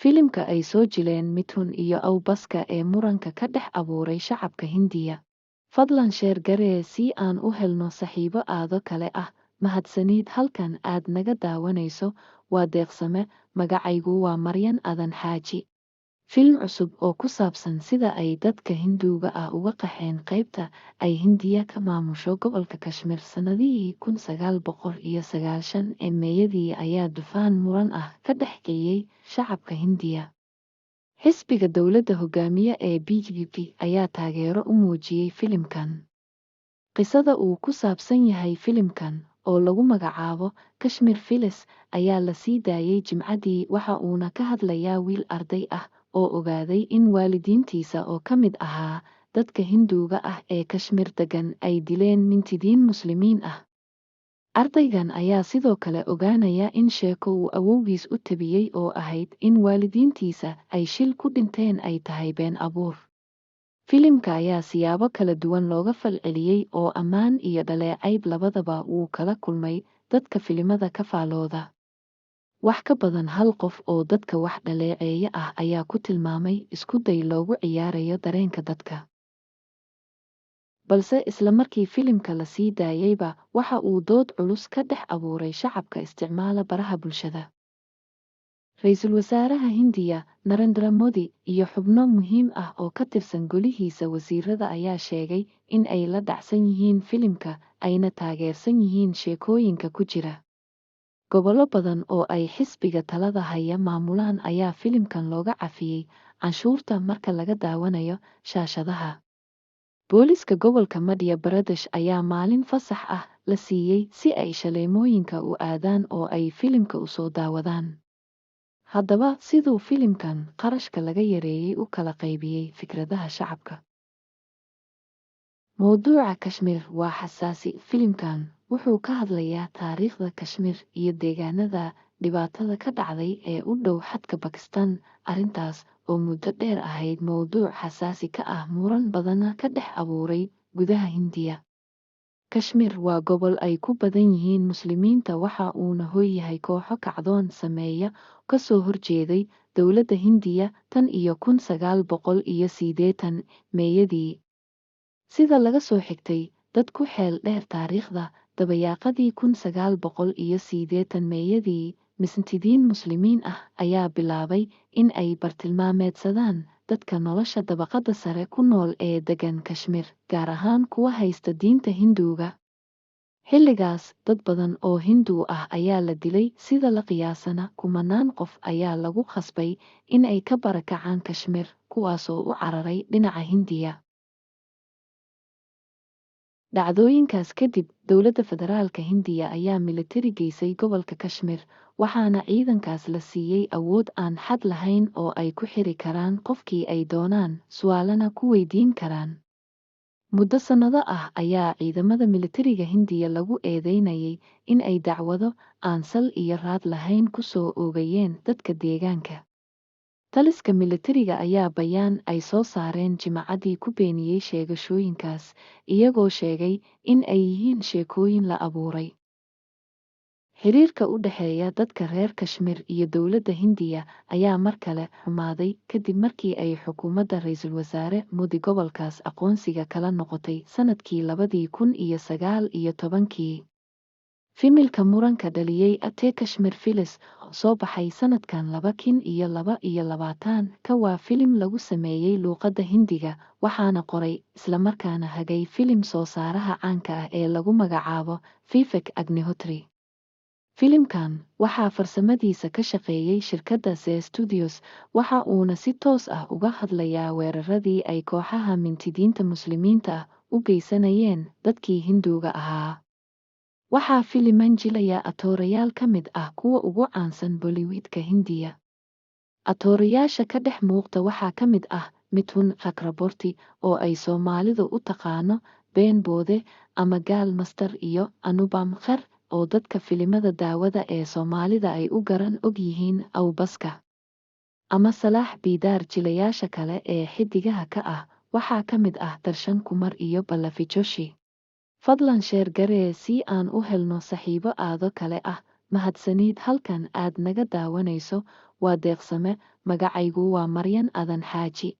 Filimka ay soo jileen Mithun iyo Awbaska ee muranka ka dhex abuuray shacabka Hindiya. Fadlan sheer garee si aan u helno saaxiibo aado kale ah. Mahadsanid halkan aad naga daawanayso. Waa deeqsame. Magacaygu waa Maryan Adan Xaaji. Film cusub oo ku saabsan sida ay dadka Hinduuga ah uga qaxeen qaybta ay Hindiya ka maamusho gobolka Kashmir sanadihii 1990 ee Meeyadii ayaa dufaan muran ah ka dhex kiciyay shacabka Hindiya. Xisbiga dowladda hogaamiya ee BJP ayaa taageero u muujiyay filimkan. Qisada uu ku saabsan yahay filimkan, oo lagu magacaabo Kashmir Files, ayaa la sii daayay Jimcadii. Waxa uuna ka hadlayaa wiil arday ah oo ogaaday in waalidiintiisa oo ka mid ahaa dadka Hinduuga ah ee Kashmir degan ay dileen mintidiin Muslimiin ah. Ardaygan ayaa sidoo kale ogaanaya in sheeko uu awowgiis u tabiyey oo ahayd in waalidiintiisa ay shil ku dhinteen ay tahay been abuur. Filimka ayaa siyaabo kala duwan looga falceliyey oo ammaan iyo dhaleecayb labadaba wuu kala kulmay dadka filimada ka faalooda. Wax ka badan hal qof oo dadka wax dhaleeceeya ah ayaa ku tilmaamay isku day loogu ciyaarayo dareenka dadka. Balse isla markii filimka la sii daayayba waxa uu dood culus ka dhex abuuray shacabka isticmaala baraha bulshada. Ra'iisul Wasaaraha Hindiya, Narendra Modi, iyo xubno muhiim ah oo ka tirsan golihiisa wasiirada ayaa sheegay in ay la dhacsan yihiin filimka ayna taageersan yihiin sheekooyinka ku jira. Gobollo badan oo ay xisbiga talada haya maamulaan ayaa filimkan looga cafiyey canshuurta marka laga daawanayo shaashadaha. Booliska gobolka Madhya Pradesh ayaa maalin fasax ah la siiyey si ay shaleemooyinka u aadaan oo ay filimka u soo daawadaan. Haddaba siduu filimkan qarashka laga yareeyey u kala qaybiyey fikradaha shacabka. Mowduuca Kashmir waa xasaasi. Filimkan wuxuu ka hadlayaa taariikhda Kashmir iyo deegaanada dhibaatada ka dhacday ee u dhow xadka Bakistan. Arrintaas oo muddo dheer ahayd mowduuc xasaasi ka ah muran badana ka dhex abuuray gudaha Hindiya. Kashmir waa gobol ay ku badan yihiin Muslimiinta, waxa uuna hoy yahay kooxo kacdoon sameeya ka soo horjeeday dowladda Hindiya tan iyo 1980 Meeyadii. Sida laga soo xigtay dad ku xeel dheer taariikhda, dabayaaqadii 1980 Meeyadii, mintidiin Muslimiin ah ayaa bilaabay in ay bartilmaameedsadaan dadka nolosha dabaqada sare ku nool ee degan Kashmir, gaar ahaan kuwa haysta diinta Hinduuga. Xilligaas, dad badan oo Hinduu ah ayaa la dilay, sida la qiyaasana 10 qof ayaa lagu khasbay in ay ka barakacaan Kashmir, kuwaasoo u cararay dhinaca Hindiya. Dhacdooyinkaas kadib, dowladda federaalka Hindiya ayaa militari geysay gobolka Kashmir, waxaana ciidankaas la siiyey awood aan xad lahayn oo ay ku xiri karaan qofkii ay doonaan, su'aalana ku weydiin karaan. Muddo sannado ah ayaa ciidamada militariga Hindiya lagu eedeynayay in ay dacwado aan sal iyo raad lahayn ku soo oogayeen dadka deegaanka. Taliska militariga ayaa bayaan ay soo saareen Jimcadii ku beeniyey sheegashooyinkaas, iyagoo sheegay in ay yihiin sheekooyin la abuuray. Xiriirka u dhexeeya dadka reer Kashmir iyo dowladda Hindiya ayaa mar kale xumaaday kadib markii ay xukuumadda Ra'iisul Wasaare Modi gobolkaas aqoonsiga kala noqotay sanadkii 2019. Filimka muranka dhaliyey The Kashmir Files oo soo baxay sanadkan 2022 waa filim lagu sameeyey luuqadda Hindiga, waxaana qoray isla markaana hagay filim soo saaraha caanka ah ee lagu magacaabo Vivek Agnihotri. Filimkan waxaa farsamadiisa ka shaqeeyey shirkadda Zee Studios, waxa uuna si toos ah uga hadlayaa weeraradii ay kooxaha mintidiinta Muslimiinta ah u geysanayeen dadkii Hinduuga ahaa. Waxaa filiman jilaya atoorayaal ka mid ah kuwa ugu caansan Bollywoodka Hindiya. Atoorayaasha ka dhex muuqda waxaa ka mid ah Mithun Chakraborty oo ay Soomaalidu u taqaano Been Boode ama Gaal Master, iyo Anupam Kher oo dadka filimada daawada ee Soomaalida ay u garan og yihiin Awbaska ama Salaax Bidaar. Jilayaasha kale ee xiddigaha ka ah waxaa ka mid ah Darshan Kumar iyo Pallavi Joshi. Fadlan sheer garee si aan u helno saaxiibo aado kale ah. Mahadsanid halkan aad naga daawanayso. waa deeqsame, magacaygu waa Maryan Adan Xaaji.